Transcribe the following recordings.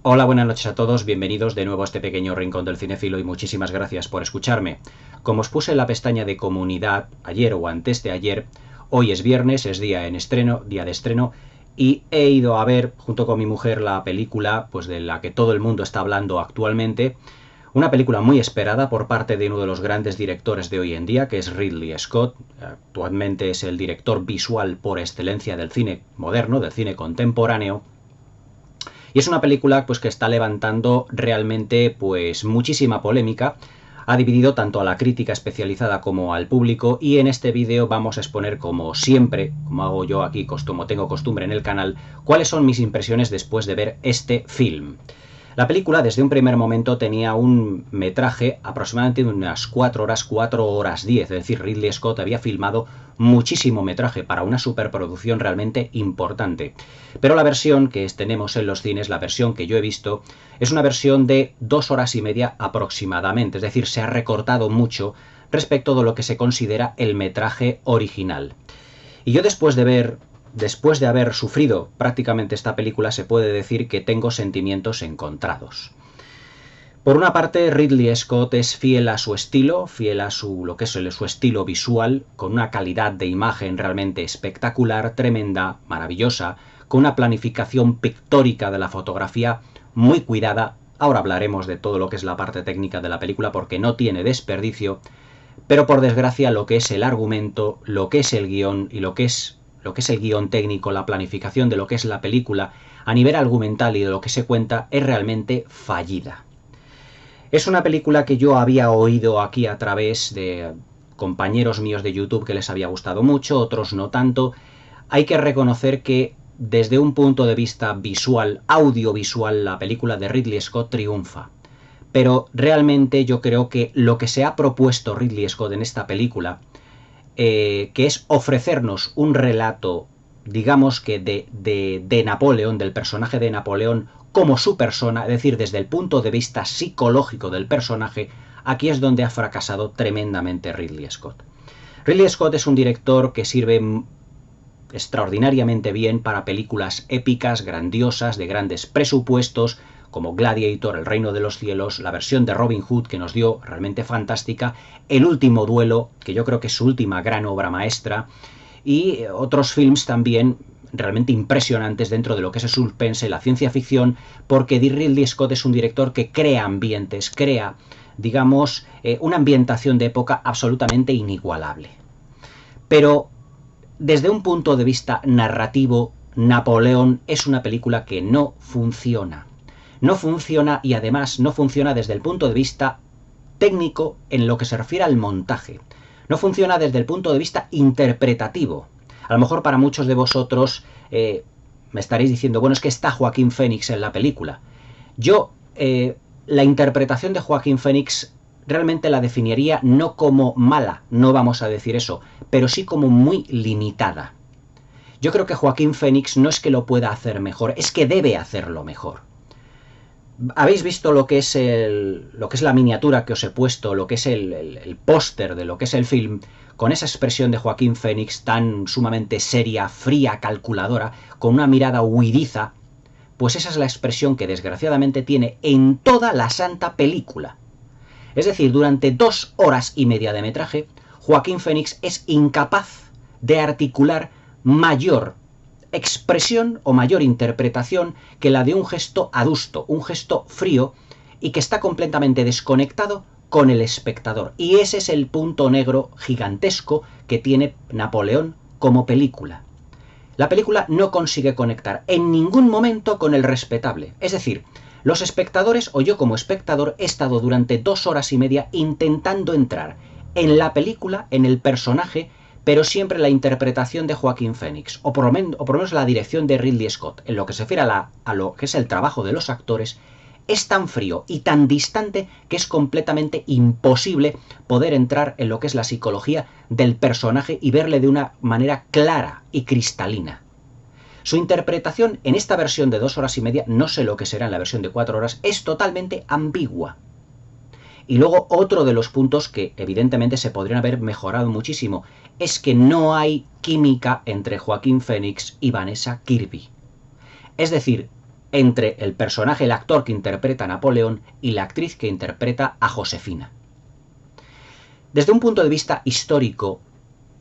Hola, buenas noches a todos, bienvenidos de nuevo a este pequeño rincón del cinéfilo y muchísimas gracias por escucharme. Como os puse en la pestaña de comunidad ayer o antes de ayer, hoy es viernes, es día de estreno, y he ido a ver junto con mi mujer la película pues de la que todo el mundo está hablando actualmente, una película muy esperada por parte de uno de los grandes directores de hoy en día, que es Ridley Scott. Actualmente es el director visual por excelencia del cine moderno, del cine contemporáneo. Y es una película pues que está levantando realmente pues muchísima polémica. Ha dividido tanto a la crítica especializada como al público, y en este vídeo vamos a exponer, como siempre, como hago yo aquí, como tengo costumbre en el canal, cuáles son mis impresiones después de ver este film. La película desde un primer momento tenía un metraje aproximadamente de unas 4 horas 10, es decir, Ridley Scott había filmado muchísimo metraje para una superproducción realmente importante. Pero la versión que tenemos en los cines, la versión que yo he visto, es una versión de 2 horas y media aproximadamente, es decir, se ha recortado mucho respecto de lo que se considera el metraje original. Y yo después de haber sufrido prácticamente esta película, se puede decir que tengo sentimientos encontrados. Por una parte, Ridley Scott es fiel a su estilo, fiel a lo que es su estilo visual, con una calidad de imagen realmente espectacular, tremenda, maravillosa, con una planificación pictórica de la fotografía muy cuidada. Ahora hablaremos de todo lo que es la parte técnica de la película porque no tiene desperdicio, pero por desgracia lo que es el argumento, lo que es el guión y lo que es el guión técnico, la planificación de lo que es la película a nivel argumental y de lo que se cuenta es realmente fallida. Es una película que yo había oído aquí a través de compañeros míos de YouTube que les había gustado mucho, otros no tanto. Hay que reconocer que desde un punto de vista visual, audiovisual, la película de Ridley Scott triunfa. Pero realmente yo creo que lo que se ha propuesto Ridley Scott en esta película, que es ofrecernos un relato, digamos que de Napoleón, del personaje de Napoleón como su persona, es decir, desde el punto de vista psicológico del personaje, aquí es donde ha fracasado tremendamente Ridley Scott. Ridley Scott es un director que sirve extraordinariamente bien para películas épicas, grandiosas, de grandes presupuestos, como Gladiator, El Reino de los Cielos, la versión de Robin Hood que nos dio realmente fantástica, El Último Duelo, que yo creo que es su última gran obra maestra, y otros films también realmente impresionantes dentro de lo que es el suspense, la ciencia ficción, porque Ridley Scott es un director que crea ambientes, crea, digamos, una ambientación de época absolutamente inigualable. Pero desde un punto de vista narrativo, Napoleón es una película que no funciona. No funciona, y además no funciona desde el punto de vista técnico en lo que se refiere al montaje. No funciona desde el punto de vista interpretativo. A lo mejor para muchos de vosotros me estaréis diciendo, bueno, es que está Joaquín Phoenix en la película. Yo la interpretación de Joaquín Phoenix realmente la definiría no como mala, no vamos a decir eso, pero sí como muy limitada. Yo creo que Joaquín Phoenix no es que lo pueda hacer mejor, es que debe hacerlo mejor. ¿Habéis visto lo que es la miniatura que os he puesto, lo que es el póster de lo que es el film, con esa expresión de Joaquín Phoenix tan sumamente seria, fría, calculadora, con una mirada huidiza? Pues esa es la expresión que desgraciadamente tiene en toda la santa película. Es decir, durante 2 horas y media de metraje, Joaquín Phoenix es incapaz de articular mayor expresión o mayor interpretación que la de un gesto adusto, un gesto frío, y que está completamente desconectado con el espectador. Y ese es el punto negro gigantesco que tiene Napoleón como película. La película no consigue conectar en ningún momento con el respetable. Es decir, los espectadores, o yo como espectador, he estado durante 2 horas y media intentando entrar en la película, en el personaje, pero siempre la interpretación de Joaquín Phoenix, o por lo menos la dirección de Ridley Scott, en lo que se refiere a lo que es el trabajo de los actores, es tan frío y tan distante que es completamente imposible poder entrar en lo que es la psicología del personaje y verle de una manera clara y cristalina. Su interpretación en esta versión de 2 horas y media, no sé lo que será en la versión de 4 horas, es totalmente ambigua. Y luego otro de los puntos que evidentemente se podrían haber mejorado muchísimo es que no hay química entre Joaquín Phoenix y Vanessa Kirby. Es decir, entre el personaje, el actor que interpreta a Napoleón y la actriz que interpreta a Josefina. Desde un punto de vista histórico,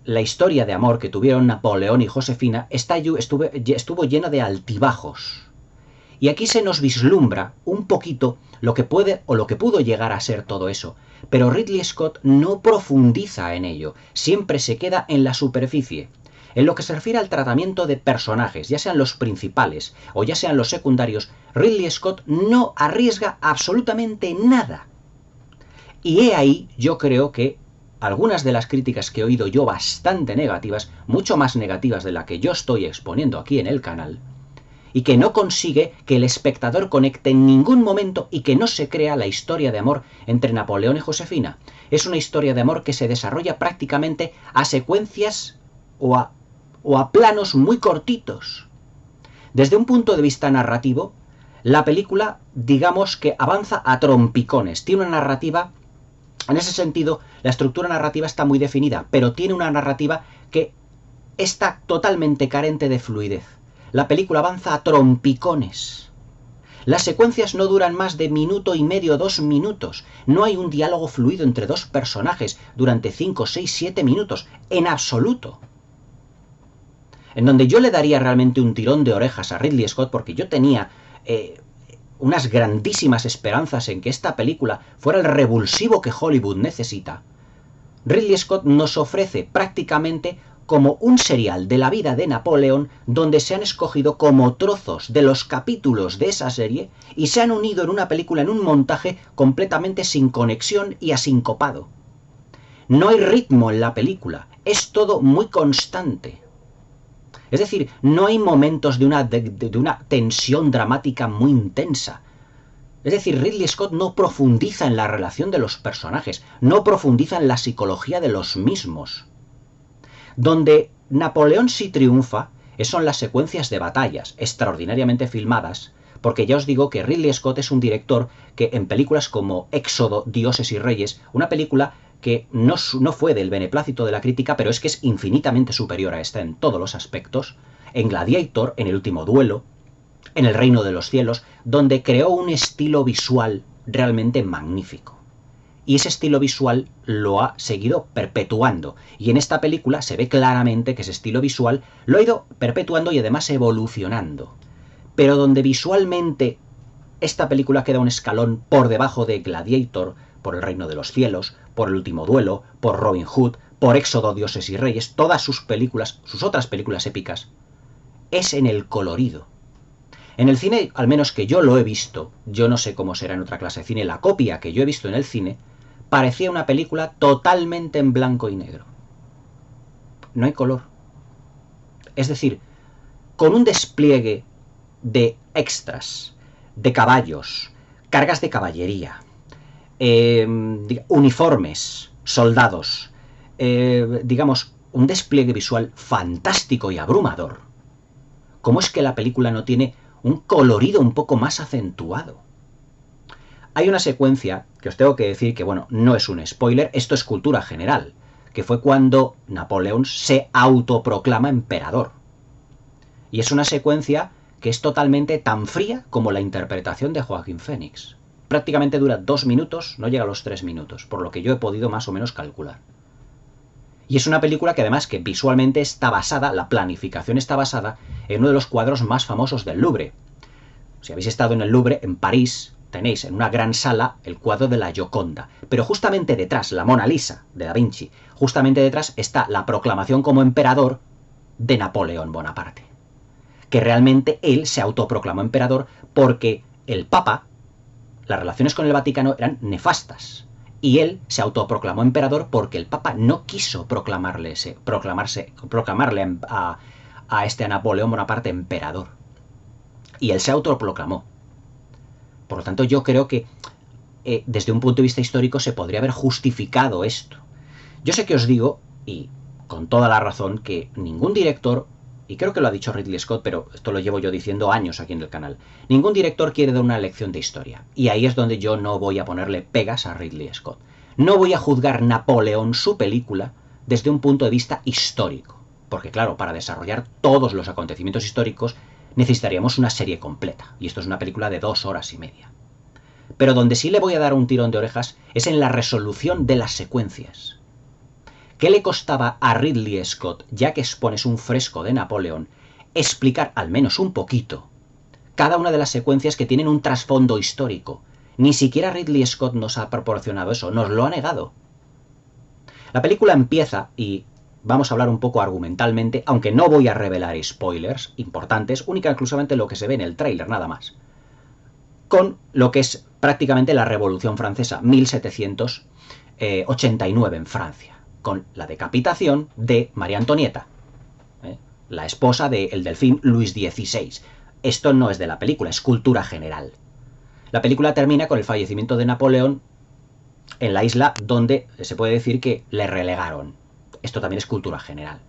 la historia de amor que tuvieron Napoleón y Josefina estuvo llena de altibajos. Y aquí se nos vislumbra un poquito lo que puede o lo que pudo llegar a ser todo eso. Pero Ridley Scott no profundiza en ello, siempre se queda en la superficie. En lo que se refiere al tratamiento de personajes, ya sean los principales o ya sean los secundarios, Ridley Scott no arriesga absolutamente nada. Y he ahí, yo creo que algunas de las críticas que he oído yo bastante negativas, mucho más negativas de la que yo estoy exponiendo aquí en el canal, y que no consigue que el espectador conecte en ningún momento y que no se crea la historia de amor entre Napoleón y Josefina. Es una historia de amor que se desarrolla prácticamente a secuencias o a planos muy cortitos. Desde un punto de vista narrativo, la película, digamos que avanza a trompicones. Tiene una narrativa, en ese sentido, la estructura narrativa está muy definida, pero tiene una narrativa que está totalmente carente de fluidez. La película avanza a trompicones. Las secuencias no duran más de minuto y medio, 2 minutos. No hay un diálogo fluido entre dos personajes durante 5, 6, 7 minutos, en absoluto. En donde yo le daría realmente un tirón de orejas a Ridley Scott, porque yo tenía unas grandísimas esperanzas en que esta película fuera el revulsivo que Hollywood necesita. Ridley Scott nos ofrece prácticamente como un serial de la vida de Napoleón, donde se han escogido como trozos de los capítulos de esa serie y se han unido en una película, en un montaje completamente sin conexión y asincopado. No hay ritmo en la película, es todo muy constante. Es decir, no hay momentos de una tensión dramática muy intensa. Es decir, Ridley Scott no profundiza en la relación de los personajes, no profundiza en la psicología de los mismos. Donde Napoleón sí triunfa son las secuencias de batallas, extraordinariamente filmadas, porque ya os digo que Ridley Scott es un director que en películas como Éxodo, Dioses y Reyes, una película que no fue del beneplácito de la crítica, pero es que es infinitamente superior a esta en todos los aspectos, en Gladiator, en El último duelo, en El reino de los cielos, donde creó un estilo visual realmente magnífico. Y ese estilo visual lo ha seguido perpetuando. Y en esta película se ve claramente que ese estilo visual lo ha ido perpetuando y además evolucionando. Pero donde visualmente esta película queda un escalón por debajo de Gladiator, por El reino de los cielos, por El último duelo, por Robin Hood, por Éxodo, Dioses y Reyes, todas sus películas, sus otras películas épicas, es en el colorido. En el cine, al menos que yo lo he visto, yo no sé cómo será en otra clase de cine, la copia que yo he visto en el cine, parecía una película totalmente en blanco y negro. No hay color. Es decir, con un despliegue de extras, de caballos, cargas de caballería, uniformes, soldados, digamos, un despliegue visual fantástico y abrumador. ¿Cómo es que la película no tiene un colorido un poco más acentuado? Hay una secuencia que os tengo que decir que, bueno, no es un spoiler, esto es cultura general, que fue cuando Napoleón se autoproclama emperador. Y es una secuencia que es totalmente tan fría como la interpretación de Joaquín Phoenix. Prácticamente dura 2 minutos, no llega a los 3 minutos, por lo que yo he podido más o menos calcular. Y es una película que además que visualmente está basada, la planificación está basada en uno de los cuadros más famosos del Louvre. Si habéis estado en el Louvre, en París, tenéis en una gran sala el cuadro de la Gioconda, pero justamente detrás, la Mona Lisa de Da Vinci, justamente detrás está la proclamación como emperador de Napoleón Bonaparte, que realmente él se autoproclamó emperador porque el Papa, las relaciones con el Vaticano eran nefastas, y él se autoproclamó emperador porque el Papa no quiso proclamarle a Napoleón Bonaparte emperador, y él se autoproclamó. Por lo tanto, yo creo que desde un punto de vista histórico se podría haber justificado esto. Yo sé que os digo, y con toda la razón, que ningún director, y creo que lo ha dicho Ridley Scott, pero esto lo llevo yo diciendo años aquí en el canal, ningún director quiere dar una lección de historia. Y ahí es donde yo no voy a ponerle pegas a Ridley Scott. No voy a juzgar Napoleón, su película, desde un punto de vista histórico. Porque claro, para desarrollar todos los acontecimientos históricos necesitaríamos una serie completa, y esto es una película de 2 horas y media. Pero donde sí le voy a dar un tirón de orejas es en la resolución de las secuencias. ¿Qué le costaba a Ridley Scott, ya que expones un fresco de Napoleón, explicar al menos un poquito cada una de las secuencias que tienen un trasfondo histórico? Ni siquiera Ridley Scott nos ha proporcionado eso, nos lo ha negado. La película empieza, y vamos a hablar un poco argumentalmente, aunque no voy a revelar spoilers importantes, única y exclusivamente lo que se ve en el tráiler, nada más, con lo que es prácticamente la Revolución Francesa, 1789 en Francia, con la decapitación de María Antonieta, la esposa del delfín Luis XVI. Esto no es de la película, es cultura general. La película termina con el fallecimiento de Napoleón en la isla donde se puede decir que le relegaron. Esto también es cultura general.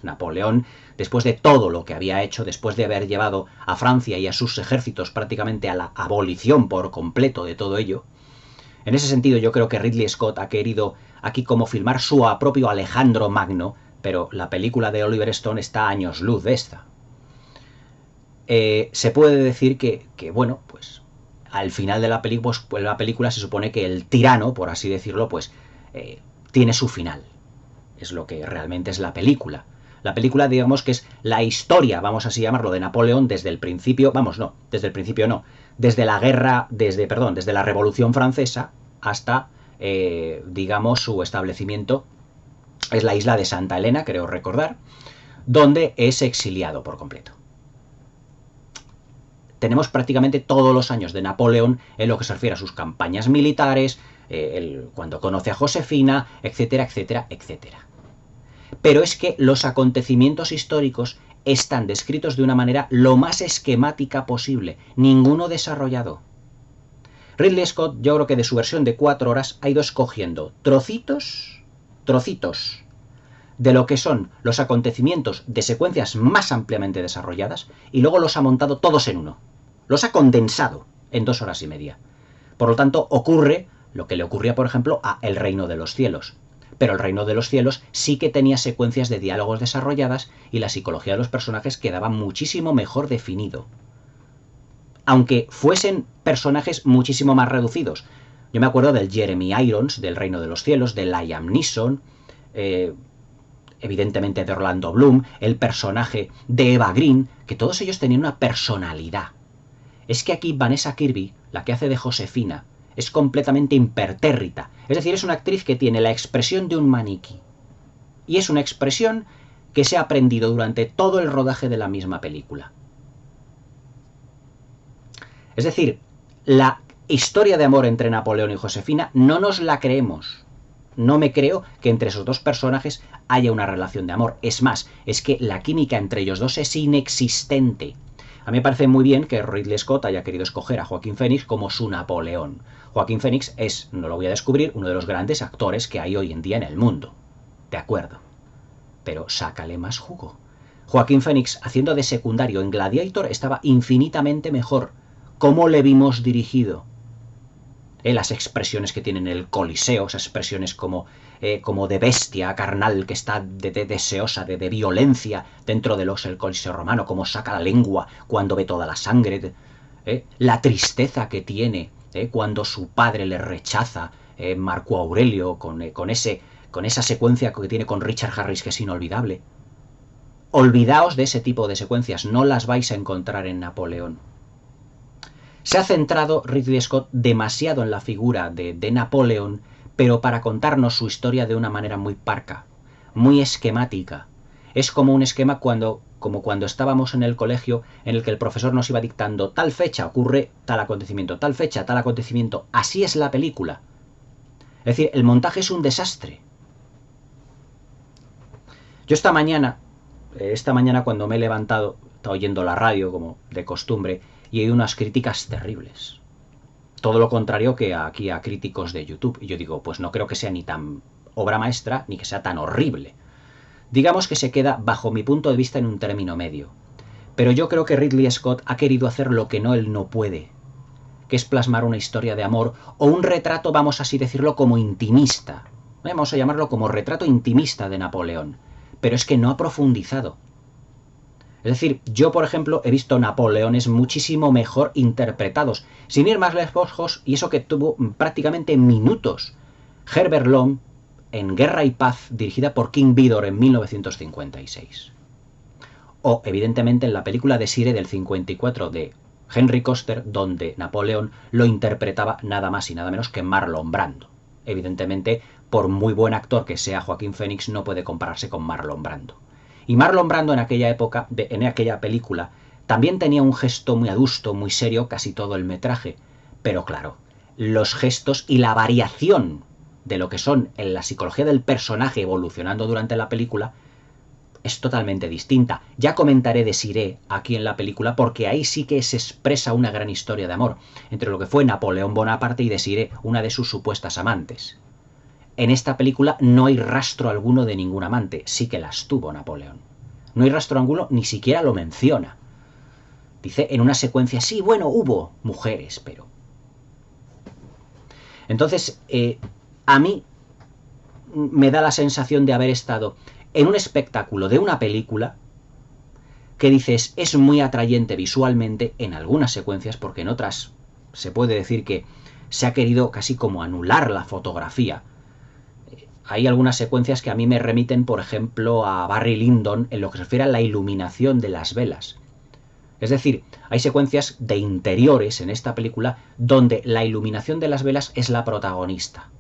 Napoleón, después de todo lo que había hecho, después de haber llevado a Francia y a sus ejércitos prácticamente a la abolición por completo de todo ello, en ese sentido yo creo que Ridley Scott ha querido aquí como filmar su propio Alejandro Magno, pero la película de Oliver Stone está a años luz de esta. Se puede decir que bueno, pues al final de la película se supone que el tirano, por así decirlo, pues tiene su final. Es lo que realmente es la película. La película, digamos que es la historia, vamos así llamarlo, de Napoleón desde el principio, desde el principio no, desde la Revolución Francesa hasta, digamos, su establecimiento. Es la isla de Santa Elena, creo recordar, donde es exiliado por completo. Tenemos prácticamente todos los años de Napoleón en lo que se refiere a sus campañas militares, cuando conoce a Josefina, etcétera, etcétera, etcétera. Pero es que los acontecimientos históricos están descritos de una manera lo más esquemática posible, ninguno desarrollado. Ridley Scott, yo creo que de su versión de 4 horas ha ido escogiendo trocitos de lo que son los acontecimientos de secuencias más ampliamente desarrolladas y luego los ha montado todos en uno. Los ha condensado en 2 horas y media. Por lo tanto, ocurre lo que le ocurría, por ejemplo, a El Reino de los Cielos. Pero El Reino de los Cielos sí que tenía secuencias de diálogos desarrolladas y la psicología de los personajes quedaba muchísimo mejor definido. Aunque fuesen personajes muchísimo más reducidos. Yo me acuerdo del Jeremy Irons, del Reino de los Cielos, de Liam Neeson, evidentemente de Orlando Bloom, el personaje de Eva Green, que todos ellos tenían una personalidad. Es que aquí Vanessa Kirby, la que hace de Josefina, es completamente impertérrita. Es decir, es una actriz que tiene la expresión de un maniquí. Y es una expresión que se ha aprendido durante todo el rodaje de la misma película. Es decir, la historia de amor entre Napoleón y Josefina no nos la creemos. No me creo que entre esos dos personajes haya una relación de amor. Es más, es que la química entre ellos dos es inexistente. A mí me parece muy bien que Ridley Scott haya querido escoger a Joaquín Phoenix como su Napoleón. Joaquín Phoenix es, no lo voy a descubrir, uno de los grandes actores que hay hoy en día en el mundo. De acuerdo. Pero sácale más jugo. Joaquín Phoenix, haciendo de secundario en Gladiator, estaba infinitamente mejor. ¿Cómo le vimos dirigido? Las expresiones que tiene en el Coliseo, esas expresiones como de bestia carnal que está deseosa de violencia dentro del Coliseo romano, como saca la lengua cuando ve toda la sangre, la tristeza que tiene cuando su padre le rechaza, Marco Aurelio, con esa secuencia que tiene con Richard Harris que es inolvidable. Olvidaos de ese tipo de secuencias, no las vais a encontrar en Napoleón. Se ha centrado Ridley Scott demasiado en la figura de Napoleón, pero para contarnos su historia de una manera muy parca, muy esquemática. Es como un esquema como cuando estábamos en el colegio en el que el profesor nos iba dictando tal fecha ocurre tal acontecimiento, tal fecha, tal acontecimiento. Así es la película. Es decir, el montaje es un desastre. Yo esta mañana cuando me he levantado, estaba oyendo la radio como de costumbre, y hay unas críticas terribles. Todo lo contrario que aquí a críticos de YouTube. Y yo digo, pues no creo que sea ni tan obra maestra, ni que sea tan horrible. Digamos que se queda, bajo mi punto de vista, en un término medio. Pero yo creo que Ridley Scott ha querido hacer lo que él no puede, que es plasmar una historia de amor, o un retrato, vamos así decirlo, como intimista. Vamos a llamarlo como retrato intimista de Napoleón. Pero es que no ha profundizado. Es decir, yo, por ejemplo, he visto Napoleones muchísimo mejor interpretados, sin ir más lejos, y eso que tuvo prácticamente minutos. Herbert Lom, en Guerra y Paz, dirigida por King Vidor en 1956. O, evidentemente, en la película de Sire del 54 de Henry Koster, donde Napoleón lo interpretaba nada más y nada menos que Marlon Brando. Evidentemente, por muy buen actor que sea Joaquín Phoenix, no puede compararse con Marlon Brando. Y Marlon Brando en aquella época, en aquella película, también tenía un gesto muy adusto, muy serio, casi todo el metraje. Pero claro, los gestos y la variación de lo que son en la psicología del personaje evolucionando durante la película es totalmente distinta. Ya comentaré de Siré aquí en la película porque ahí sí que se expresa una gran historia de amor entre lo que fue Napoleón Bonaparte y Desirée, una de sus supuestas amantes. En esta película no hay rastro alguno de ningún amante, sí que las tuvo Napoleón. No hay rastro alguno, ni siquiera lo menciona. Dice en una secuencia, sí, bueno, hubo mujeres, pero... Entonces, a mí me da la sensación de haber estado en un espectáculo de una película que dices es muy atrayente visualmente en algunas secuencias, porque en otras se puede decir que se ha querido casi como anular la fotografía. Hay algunas secuencias que a mí me remiten, por ejemplo, a Barry Lyndon en lo que se refiere a la iluminación de las velas. Es decir, hay secuencias de interiores en esta película donde la iluminación de las velas es la protagonista.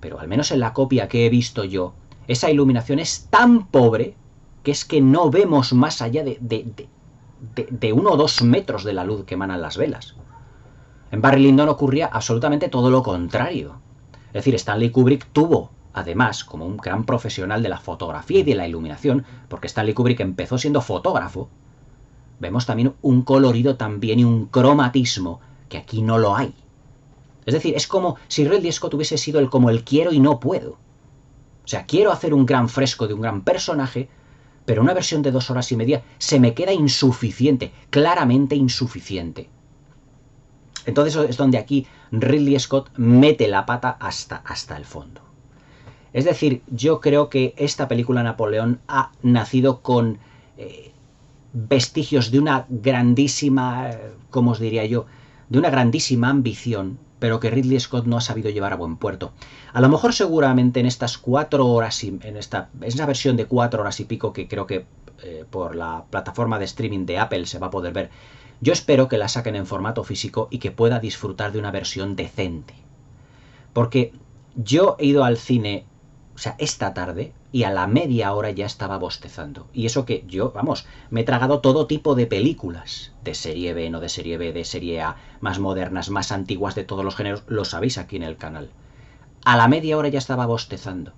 Pero al menos en la copia que he visto yo, esa iluminación es tan pobre que es que no vemos más allá de 1 o 2 metros de la luz que emanan las velas. En Barry Lyndon ocurría absolutamente todo lo contrario. Es decir, Stanley Kubrick tuvo, además, como un gran profesional de la fotografía y de la iluminación, porque Stanley Kubrick empezó siendo fotógrafo, vemos también un colorido también y un cromatismo que aquí no lo hay. Es decir, es como si Ridley Scott hubiese sido como el quiero y no puedo. O sea, quiero hacer un gran fresco de un gran personaje, pero una versión de 2 horas y media se me queda insuficiente, claramente insuficiente. Entonces es donde aquí Ridley Scott mete la pata hasta el fondo. Es decir, yo creo que esta película Napoleón ha nacido con vestigios de una grandísima, ¿cómo os diría yo?, de una grandísima ambición, pero que Ridley Scott no ha sabido llevar a buen puerto. A lo mejor seguramente en estas 4 horas, en esa versión de 4 horas y pico que creo que por la plataforma de streaming de Apple se va a poder ver, yo espero que la saquen en formato físico y que pueda disfrutar de una versión decente. Porque yo he ido al cine, o sea, esta tarde, y a la media hora ya estaba bostezando. Y eso que yo, vamos, me he tragado todo tipo de películas, de serie B, no de serie B, de serie A, más modernas, más antiguas, de todos los géneros, lo sabéis aquí en el canal. A la media hora ya estaba bostezando.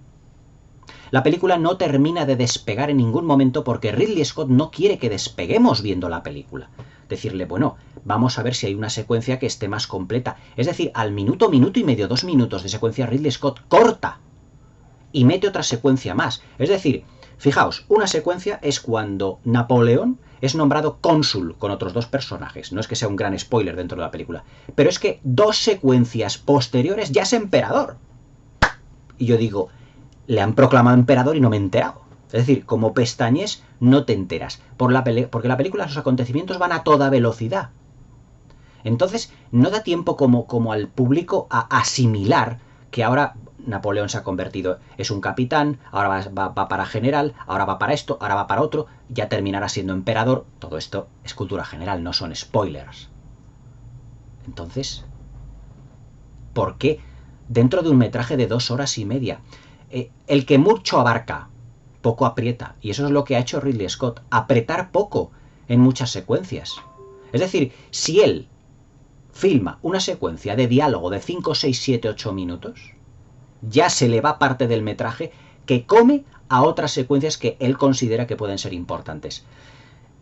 La película no termina de despegar en ningún momento porque Ridley Scott no quiere que despeguemos viendo la película. Decirle, bueno, vamos a ver si hay una secuencia que esté más completa. Es decir, al minuto y medio, 2 minutos de secuencia, Ridley Scott corta y mete otra secuencia más. Es decir, fijaos, una secuencia es cuando Napoleón es nombrado cónsul con otros 2 personajes. No es que sea un gran spoiler dentro de la película, pero es que 2 secuencias posteriores ya es emperador. Y yo digo, le han proclamado emperador y no me he enterado. Es decir, como pestañes no te enteras, porque la película, los acontecimientos van a toda velocidad. Entonces no da tiempo como al público a asimilar que ahora Napoleón se ha convertido, es un capitán, ahora va para general, ahora va para esto, ahora va para otro, ya terminará siendo emperador. Todo esto es cultura general, no son spoilers. Entonces, ¿por qué dentro de un metraje de 2 horas y media? El que mucho abarca, poco aprieta. Y eso es lo que ha hecho Ridley Scott, apretar poco en muchas secuencias. Es decir, si él filma una secuencia de diálogo de 5, 6, 7, 8 minutos, ya se le va parte del metraje que come a otras secuencias que él considera que pueden ser importantes.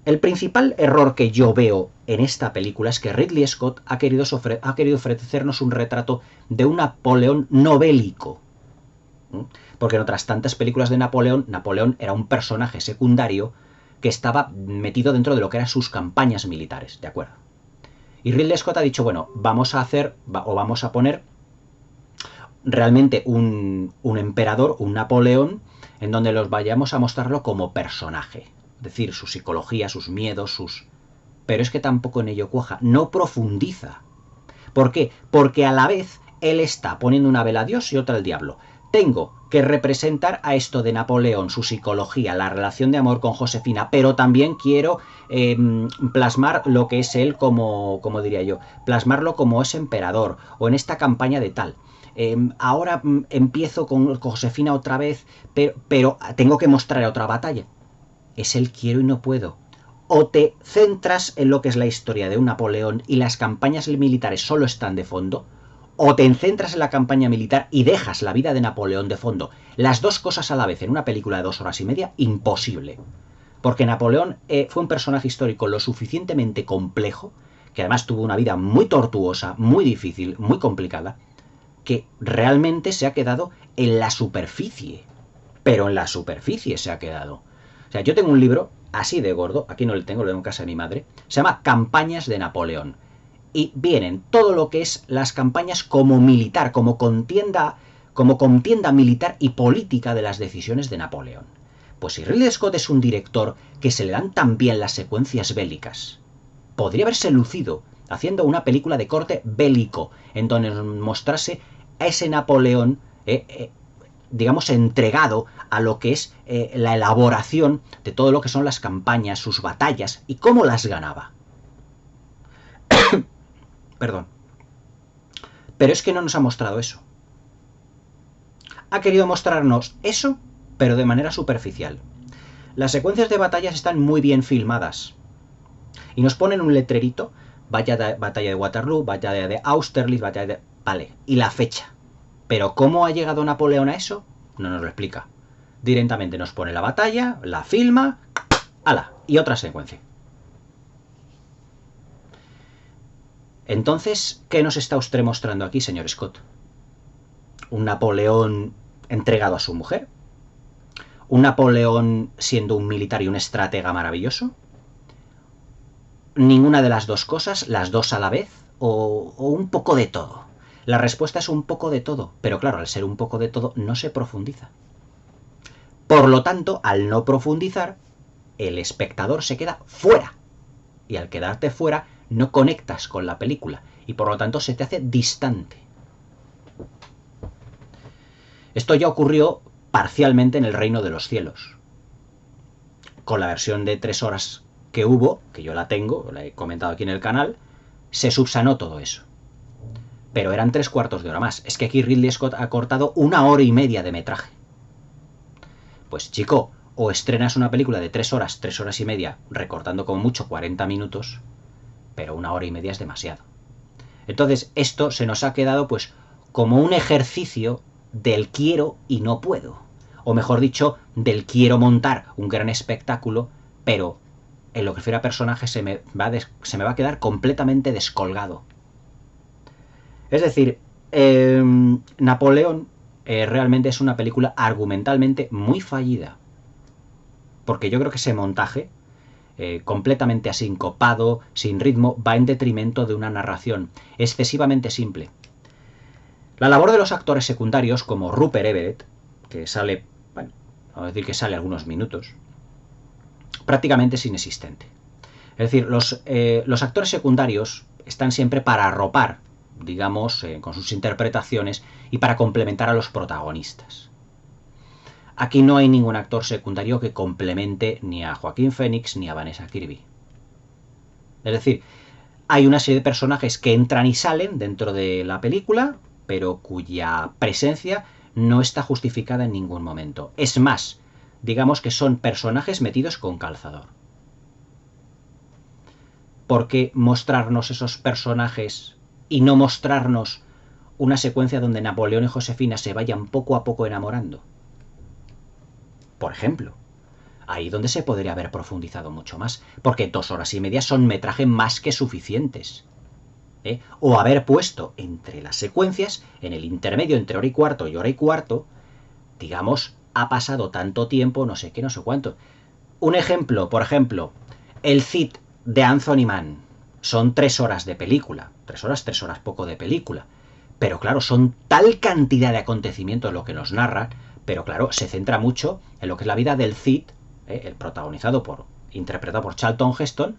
El principal error que yo veo en esta película es que Ridley Scott ha querido ofrecernos un retrato de un Napoleón no bélico. Porque en otras tantas películas de Napoleón era un personaje secundario que estaba metido dentro de lo que eran sus campañas militares, ¿de acuerdo? Y Ridley Scott ha dicho, bueno, vamos a poner realmente un emperador, un Napoleón, en donde los vayamos a mostrarlo como personaje. es decir, su psicología, sus miedos, sus... Pero es que tampoco en ello cuaja, no profundiza. ¿Por qué? Porque a la vez él está poniendo una vela a Dios y otra al diablo. Tengo que representar a esto de Napoleón, su psicología, la relación de amor con Josefina, pero también quiero plasmar lo que es él como diría yo, plasmarlo como es emperador o en esta campaña de tal. Ahora empiezo con Josefina otra vez, pero tengo que mostrar otra batalla. Es el quiero y no puedo. O te centras en lo que es la historia de un Napoleón y las campañas militares solo están de fondo, o te centras en la campaña militar y dejas la vida de Napoleón de fondo. Las dos cosas a la vez en una película de 2 horas y media, imposible. Porque Napoleón fue un personaje histórico lo suficientemente complejo, que además tuvo una vida muy tortuosa, muy difícil, muy complicada, que realmente se ha quedado en la superficie. Pero en la superficie se ha quedado. O sea, yo tengo un libro así de gordo, aquí no lo tengo en casa de mi madre, se llama Campañas de Napoleón. Y vienen todo lo que es las campañas como militar, como contienda militar y política de las decisiones de Napoleón. Pues si Ridley Scott es un director que se le dan tan bien las secuencias bélicas, podría haberse lucido haciendo una película de corte bélico, en donde mostrase a ese Napoleón digamos, entregado a lo que es la elaboración de todo lo que son las campañas, sus batallas y cómo las ganaba. Perdón. Pero es que no nos ha mostrado eso. Ha querido mostrarnos eso, pero de manera superficial. Las secuencias de batallas están muy bien filmadas. Y nos ponen un letrerito, batalla de Waterloo, batalla de Austerlitz, batalla de... Vale, y la fecha. Pero ¿cómo ha llegado Napoleón a eso? No nos lo explica. Directamente nos pone la batalla, la filma, ¡hala! Y otra secuencia. Entonces, ¿qué nos está usted mostrando aquí, señor Scott? ¿Un Napoleón entregado a su mujer? ¿Un Napoleón siendo un militar y un estratega maravilloso? ¿Ninguna de las dos cosas? ¿Las dos a la vez? ¿O un poco de todo? La respuesta es un poco de todo, pero claro, al ser un poco de todo no se profundiza. Por lo tanto, al no profundizar, el espectador se queda fuera. Y al quedarte fuera, no conectas con la película y por lo tanto se te hace distante. Esto ya ocurrió parcialmente en El Reino de los Cielos. Con la versión de 3 horas que hubo, que yo la tengo, la he comentado aquí en el canal, se subsanó todo eso. Pero eran 3/4 de hora más. Es que aquí Ridley Scott ha cortado 1 hora y media de metraje. Pues chico, o estrenas una película de 3 horas, 3 horas y media, recortando como mucho 40 minutos, pero 1 hora y media es demasiado. Entonces esto se nos ha quedado pues como un ejercicio del quiero y no puedo. O mejor dicho, del quiero montar un gran espectáculo, pero en lo que refiere a personajes se me va a quedar completamente descolgado. Es decir, Napoleón realmente es una película argumentalmente muy fallida. Porque yo creo que ese montaje, completamente asincopado, sin ritmo, va en detrimento de una narración excesivamente simple. La labor de los actores secundarios, como Rupert Everett, que sale, bueno, vamos a decir que sale algunos minutos, prácticamente es inexistente. Es decir, los actores secundarios están siempre para arropar, digamos, con sus interpretaciones y para complementar a los protagonistas. Aquí no hay ningún actor secundario que complemente ni a Joaquín Phoenix ni a Vanessa Kirby. Es decir, hay una serie de personajes que entran y salen dentro de la película, pero cuya presencia no está justificada en ningún momento. Es más, digamos que son personajes metidos con calzador. ¿Por qué mostrarnos esos personajes y no mostrarnos una secuencia donde Napoleón y Josefina se vayan poco a poco enamorando? Por ejemplo, ahí donde se podría haber profundizado mucho más, porque 2 horas y media son metraje más que suficientes. O haber puesto entre las secuencias, en el intermedio entre hora y cuarto, digamos, ha pasado tanto tiempo, no sé qué, no sé cuánto. Un ejemplo, por ejemplo, el Cid de Anthony Mann. Son 3 horas de película. 3 horas poco de película. Pero claro, son tal cantidad de acontecimientos lo que nos narran, pero claro, se centra mucho en lo que es la vida del Cid, interpretado por Charlton Heston,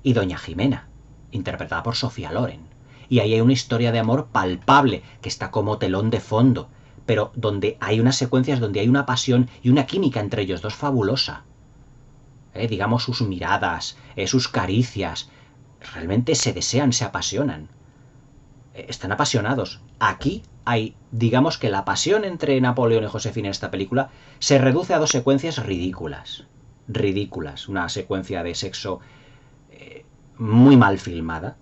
y Doña Jimena, interpretada por Sofía Loren. Y ahí hay una historia de amor palpable, que está como telón de fondo, pero donde hay unas secuencias donde hay una pasión y una química entre ellos dos fabulosa. Digamos, sus miradas, sus caricias, realmente se desean, se apasionan. Están apasionados. Aquí hay, digamos que la pasión entre Napoleón y Josefina en esta película se reduce a dos secuencias ridículas. Ridículas. Una secuencia de sexo muy mal filmada,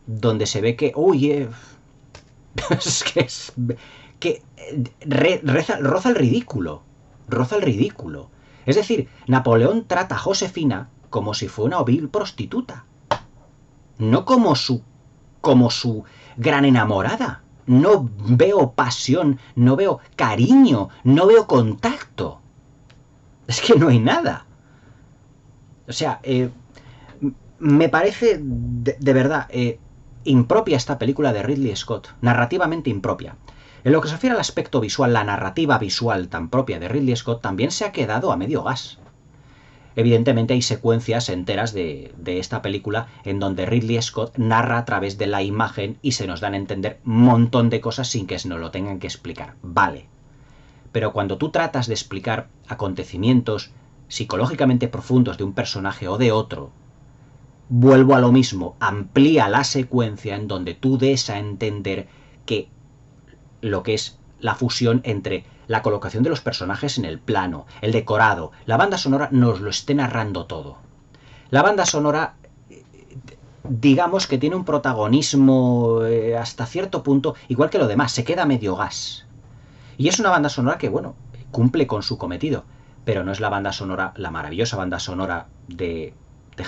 donde se ve que, roza el ridículo. Roza el ridículo. Es decir, Napoleón trata a Josefina como si fuera una vil prostituta. No como su gran enamorada. No veo pasión, no veo cariño, no veo contacto. Es que no hay nada. O sea, me parece de verdad impropia esta película de Ridley Scott, narrativamente impropia. En lo que se refiere al aspecto visual, la narrativa visual tan propia de Ridley Scott también se ha quedado a medio gas. Evidentemente hay secuencias enteras de esta película en donde Ridley Scott narra a través de la imagen y se nos dan a entender un montón de cosas sin que nos lo tengan que explicar. Vale. Pero cuando tú tratas de explicar acontecimientos psicológicamente profundos de un personaje o de otro, vuelvo a lo mismo, amplía la secuencia en donde tú des a entender que lo que es la fusión entre la colocación de los personajes en el plano, el decorado, la banda sonora nos lo esté narrando todo. La banda sonora, digamos que tiene un protagonismo hasta cierto punto, igual que lo demás, se queda a medio gas. Y es una banda sonora que, bueno, cumple con su cometido, pero no es la banda sonora, la maravillosa banda sonora de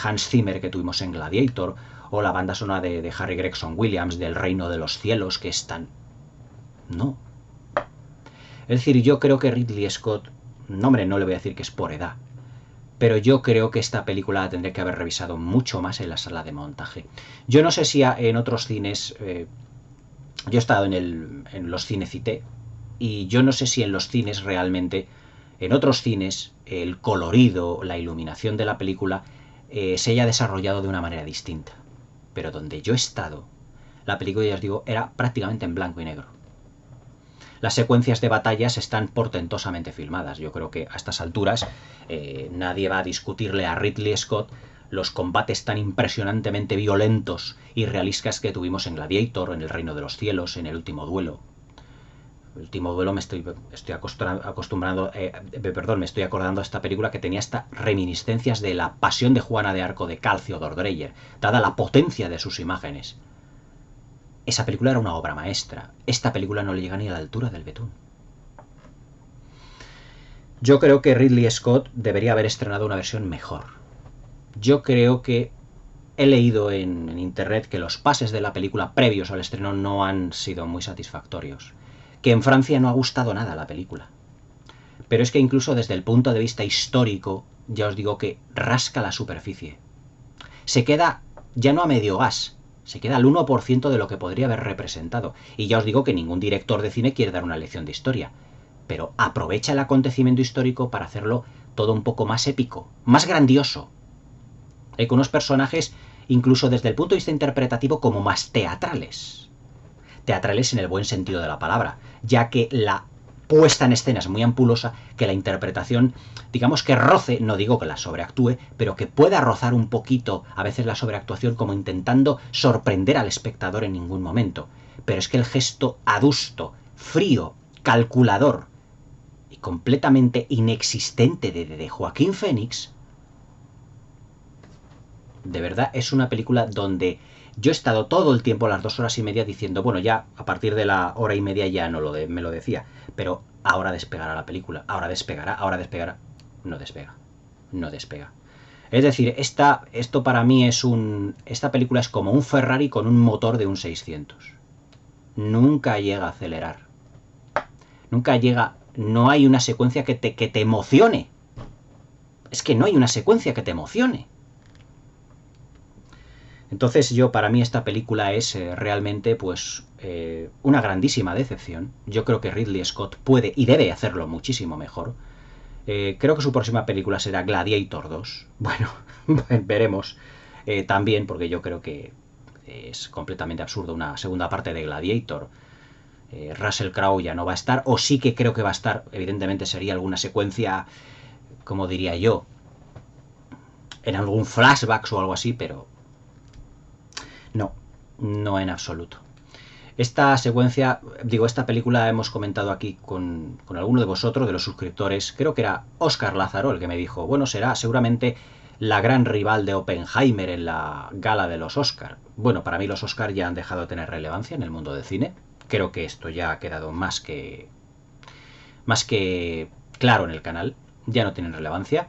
Hans Zimmer que tuvimos en Gladiator, o la banda sonora de Harry Gregson Williams del Reino de los Cielos, que es tan... No. Es decir, yo creo que Ridley Scott, no hombre, no le voy a decir que es por edad, pero yo creo que esta película la tendré que haber revisado mucho más en la sala de montaje. Yo no sé si en otros cines, yo he estado en los Cinecité, y yo no sé si en los cines realmente, en otros cines, el colorido, la iluminación de la película se haya desarrollado de una manera distinta. Pero donde yo he estado, la película, ya os digo, era prácticamente en blanco y negro. Las secuencias de batallas están portentosamente filmadas. Yo creo que a estas alturas nadie va a discutirle a Ridley Scott los combates tan impresionantemente violentos y realistas que tuvimos en Gladiator, en El Reino de los Cielos, en El Último Duelo. El Último Duelo me estoy acordando de esta película que tenía estas reminiscencias de La Pasión de Juana de Arco de Carl Theodor Dreyer, dada la potencia de sus imágenes. Esa película era una obra maestra. Esta película no le llega ni a la altura del betún. Yo creo que Ridley Scott debería haber estrenado una versión mejor. Yo creo que he leído en internet que los pases de la película previos al estreno no han sido muy satisfactorios. Que en Francia no ha gustado nada la película. Pero es que incluso desde el punto de vista histórico, ya os digo que rasca la superficie. Se queda ya no a medio gas, se queda al 1% de lo que podría haber representado. Y ya os digo que ningún director de cine quiere dar una lección de historia. Pero aprovecha el acontecimiento histórico para hacerlo todo un poco más épico, más grandioso. Con unos personajes, incluso desde el punto de vista interpretativo, como más teatrales. Teatrales en el buen sentido de la palabra, ya que la puesta en escena es muy ampulosa, que la interpretación, digamos que roce, no digo que la sobreactúe, pero que pueda rozar un poquito a veces la sobreactuación, como intentando sorprender al espectador en ningún momento. Pero es que el gesto adusto, frío, calculador y completamente inexistente de Joaquín Phoenix, de verdad es una película donde yo he estado todo el tiempo, las 2 horas y media, diciendo, bueno, ya a partir de la hora y media ya no me lo decía, pero ahora despegará la película, ahora despegará. No despega, no despega. Es decir, esto para mí esta película es como un Ferrari con un motor de un 600. Nunca llega a acelerar. Nunca llega, no hay una secuencia que te emocione. Es que no hay una secuencia que te emocione. Entonces para mí esta película es realmente pues una grandísima decepción. Yo creo que Ridley Scott puede y debe hacerlo muchísimo mejor. Creo que su próxima película será Gladiator 2. Bueno, veremos. También, porque yo creo que es completamente absurdo una segunda parte de Gladiator. Russell Crowe ya no va a estar, o sí que creo que va a estar, evidentemente sería alguna secuencia, como diría yo, en algún flashbacks o algo así, pero no, no en absoluto. Esta secuencia, digo, esta película hemos comentado aquí con alguno de vosotros, de los suscriptores, creo que era Óscar Lázaro el que me dijo, bueno, será seguramente la gran rival de Oppenheimer en la gala de los Óscar. Bueno, para mí los Óscar ya han dejado de tener relevancia en el mundo del cine. Creo que esto ya ha quedado más que claro en el canal. Ya no tienen relevancia,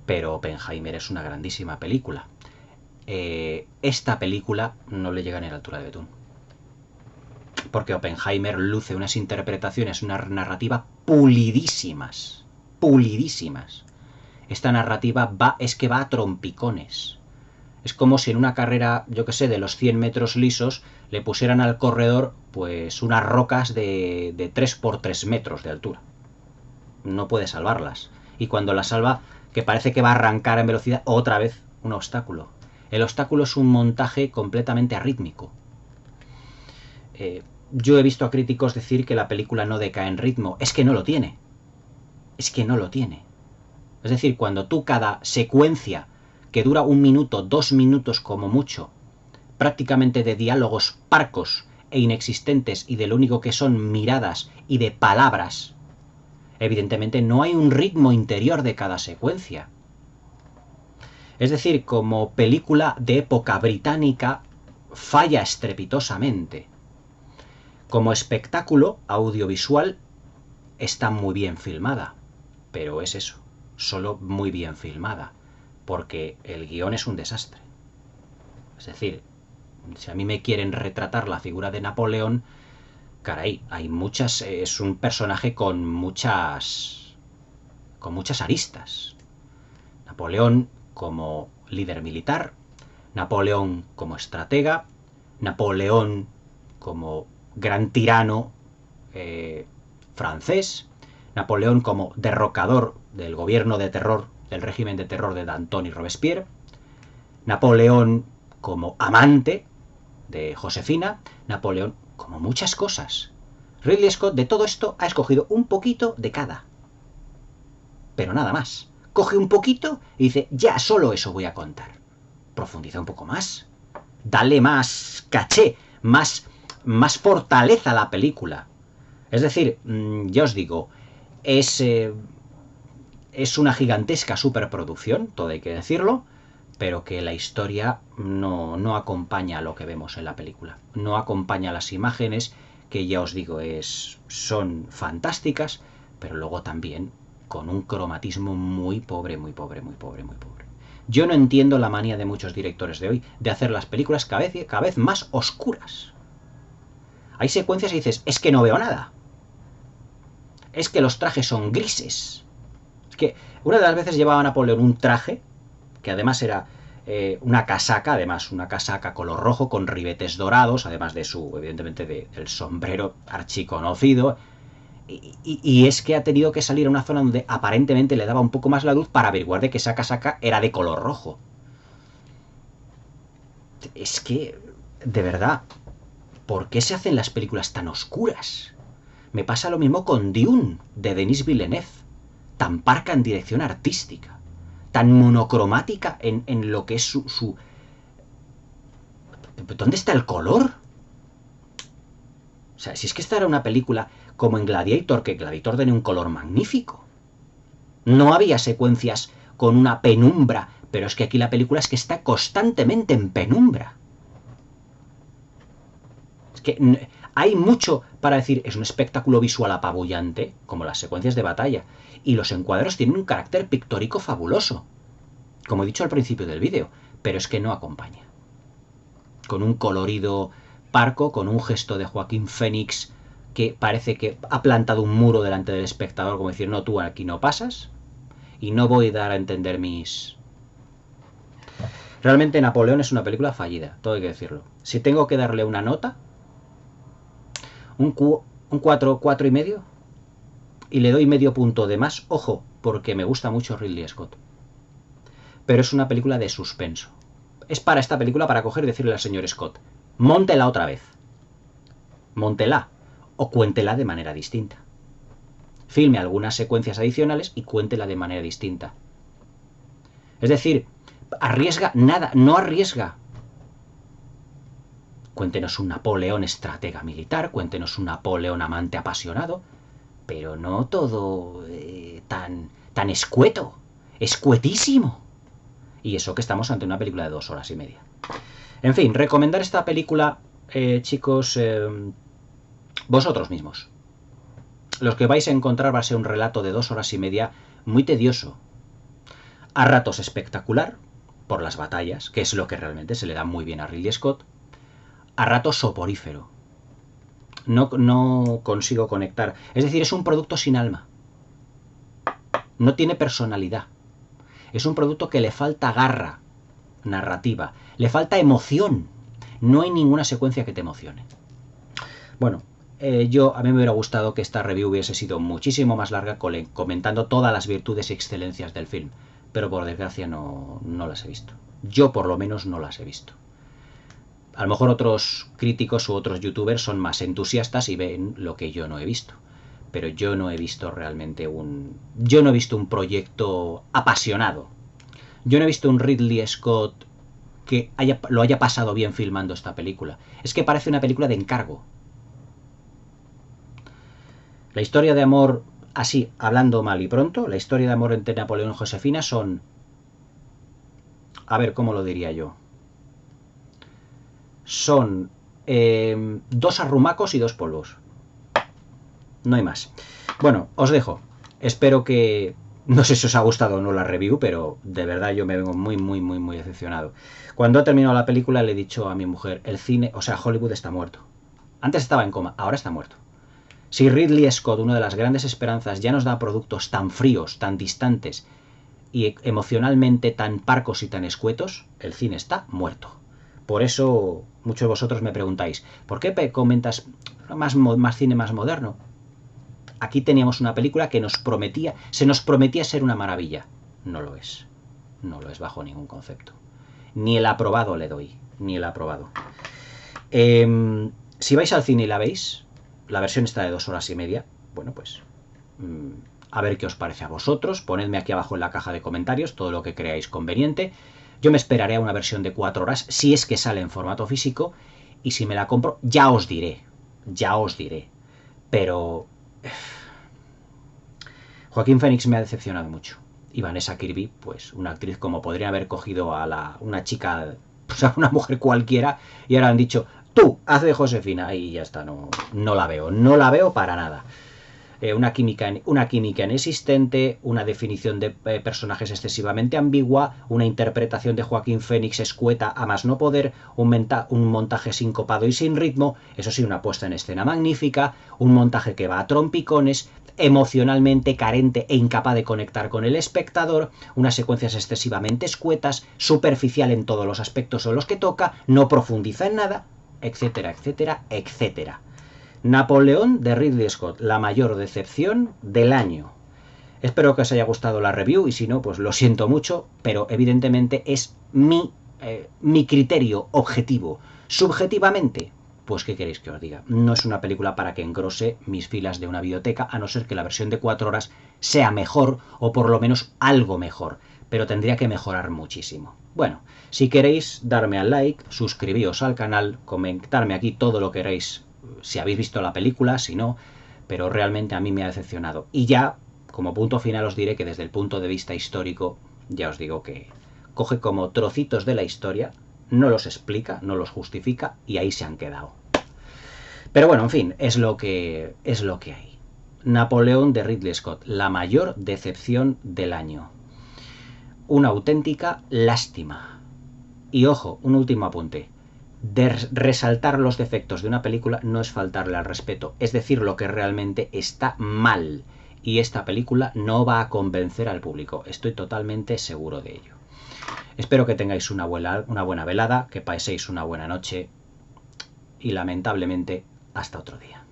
pero Oppenheimer es una grandísima película. Esta película no le llega ni a la altura de Betún. Porque Oppenheimer luce unas interpretaciones, una narrativa pulidísimas. Pulidísimas. Esta narrativa es que va a trompicones. Es como si en una carrera, yo que sé, de los 100 metros lisos, le pusieran al corredor pues unas rocas de 3 por 3 metros de altura. No puede salvarlas. Y cuando las salva, que parece que va a arrancar en velocidad, otra vez un obstáculo. El obstáculo es un montaje completamente arrítmico. Yo he visto a críticos decir que la película no decae en ritmo. Es que no lo tiene. Es que no lo tiene. Es decir, cuando tú cada secuencia que dura 1 minuto, 2 minutos como mucho, prácticamente de diálogos parcos e inexistentes y de lo único que son miradas y de palabras, evidentemente no hay un ritmo interior de cada secuencia. Es decir, como película de época británica, falla estrepitosamente. Como espectáculo audiovisual está muy bien filmada, pero es eso, solo muy bien filmada, porque el guión es un desastre. Es decir, si a mí me quieren retratar la figura de Napoleón, caray, hay muchas, es un personaje con muchas aristas. Napoleón como líder militar, Napoleón como estratega, Napoleón como gran tirano francés, Napoleón como derrocador del gobierno de terror, del régimen de terror de Danton y Robespierre, Napoleón como amante de Josefina, Napoleón como muchas cosas. Ridley Scott de todo esto ha escogido un poquito de cada, pero nada más. Coge un poquito y dice, ya, solo eso voy a contar. Profundiza un poco más. Dale más caché, más fortaleza a la película. Es decir, ya os digo, es una gigantesca superproducción, todo hay que decirlo, pero que la historia no acompaña a lo que vemos en la película. No acompaña las imágenes, que ya os digo, son fantásticas, pero luego también con un cromatismo muy pobre, muy pobre, muy pobre, muy pobre. Yo no entiendo la manía de muchos directores de hoy de hacer las películas cada vez más oscuras. Hay secuencias y dices, es que no veo nada. Es que los trajes son grises. Es que una de las veces llevaba a Napoleón un traje, que además era una casaca, además una casaca color rojo con ribetes dorados, además de evidentemente, del sombrero archiconocido. Y es que ha tenido que salir a una zona donde aparentemente le daba un poco más la luz para averiguar de que esa casaca era de color rojo. Es que, de verdad, ¿por qué se hacen las películas tan oscuras? Me pasa lo mismo con Dune, de Denis Villeneuve, tan parca en dirección artística, tan monocromática en lo que es su... ¿Dónde está el color? O sea, si es que esta era una película como en Gladiator, que Gladiator tenía un color magnífico. No había secuencias con una penumbra, pero es que aquí la película es que está constantemente en penumbra. Es que hay mucho para decir, es un espectáculo visual apabullante, como las secuencias de batalla, y los encuadros tienen un carácter pictórico fabuloso, como he dicho al principio del vídeo, pero es que no acompaña. Con un colorido parco, con un gesto de Joaquín Phoenix que parece que ha plantado un muro delante del espectador, como decir, no, tú aquí no pasas, y no voy a dar a entender mis... Realmente Napoleón es una película fallida, todo hay que decirlo. Si tengo que darle una nota, un 4, 4,5, y le doy medio punto de más, ojo, porque me gusta mucho Ridley Scott. Pero es una película de suspenso. Es para esta película para coger y decirle al señor Scott, móntela otra vez. Móntela o cuéntela de manera distinta. Filme algunas secuencias adicionales y cuéntela de manera distinta. Es decir, arriesga nada, no arriesga. Cuéntenos un Napoleón estratega militar, cuéntenos un Napoleón amante apasionado, pero no todo tan escueto, escuetísimo. Y eso que estamos ante una película de 2 horas y media. En fin, recomendar esta película, chicos, vosotros mismos. Los que vais a encontrar va a ser un relato de 2 horas y media muy tedioso. A ratos espectacular, por las batallas, que es lo que realmente se le da muy bien a Ridley Scott. A ratos soporífero. No consigo conectar. Es decir, es un producto sin alma. No tiene personalidad. Es un producto que le falta garra narrativa. Le falta emoción. No hay ninguna secuencia que te emocione. Bueno, a mí me hubiera gustado que esta review hubiese sido muchísimo más larga comentando todas las virtudes y excelencias del film. Pero por desgracia no las he visto. Yo por lo menos no las he visto. A lo mejor otros críticos u otros youtubers son más entusiastas y ven lo que yo no he visto. Pero yo no he visto realmente yo no he visto un proyecto apasionado. Yo no he visto un Ridley Scott que lo haya pasado bien filmando esta película. Es que parece una película de encargo. La historia de amor, así, hablando mal y pronto, la historia de amor entre Napoleón y Josefina son... A ver, ¿cómo lo diría yo? Son 2 arrumacos y 2 polvos. No hay más. Bueno, os dejo. Espero que... No sé si os ha gustado o no la review, pero de verdad yo me vengo muy decepcionado. Cuando he terminado la película le he dicho a mi mujer, el cine, o sea, Hollywood está muerto. Antes estaba en coma, ahora está muerto. Si Ridley Scott, una de las grandes esperanzas, ya nos da productos tan fríos, tan distantes y emocionalmente tan parcos y tan escuetos, el cine está muerto. Por eso muchos de vosotros me preguntáis, ¿por qué comentas más cine más moderno? Aquí teníamos una película que se nos prometía ser una maravilla. No lo es. No lo es bajo ningún concepto. Ni el aprobado le doy. Ni el aprobado. Si vais al cine y la veis, la versión está de 2 horas y media. Bueno, pues a ver qué os parece a vosotros. Ponedme aquí abajo en la caja de comentarios todo lo que creáis conveniente. Yo me esperaré a una versión de 4 horas, si es que sale en formato físico. Y si me la compro, ya os diré. Ya os diré. Pero... Joaquín Phoenix me ha decepcionado mucho. Y Vanessa Kirby, pues una actriz como podría haber cogido a una chica, pues a una mujer cualquiera, y ahora han dicho, tú, haz de Josefina, y ya está, no la veo para nada. Una química inexistente, una definición de personajes excesivamente ambigua, una interpretación de Joaquín Phoenix escueta a más no poder, un montaje sincopado y sin ritmo, eso sí, una puesta en escena magnífica, un montaje que va a trompicones, emocionalmente carente e incapaz de conectar con el espectador, unas secuencias excesivamente escuetas, superficial en todos los aspectos en los que toca, no profundiza en nada, etcétera, etcétera, etcétera. Napoleón de Ridley Scott, la mayor decepción del año. Espero que os haya gustado la review y si no, pues lo siento mucho, pero evidentemente es mi criterio objetivo. Subjetivamente, pues ¿qué queréis que os diga? No es una película para que engrose mis filas de una biblioteca, a no ser que la versión de 4 horas sea mejor o por lo menos algo mejor, pero tendría que mejorar muchísimo. Bueno, si queréis darme al like, suscribíos al canal, comentarme aquí todo lo que queréis, si habéis visto la película, si no, pero realmente a mí me ha decepcionado. Y ya, como punto final, os diré que desde el punto de vista histórico, ya os digo que coge como trocitos de la historia, no los explica, no los justifica, y ahí se han quedado. Pero bueno, en fin, es lo que hay. Napoleón de Ridley Scott, la mayor decepción del año. Una auténtica lástima. Y ojo, un último apunte. Resaltar los defectos de una película no es faltarle al respeto, es decir lo que realmente está mal, y esta película no va a convencer al público, estoy totalmente seguro de ello. Espero que tengáis una buena velada, que paséis una buena noche y lamentablemente hasta otro día.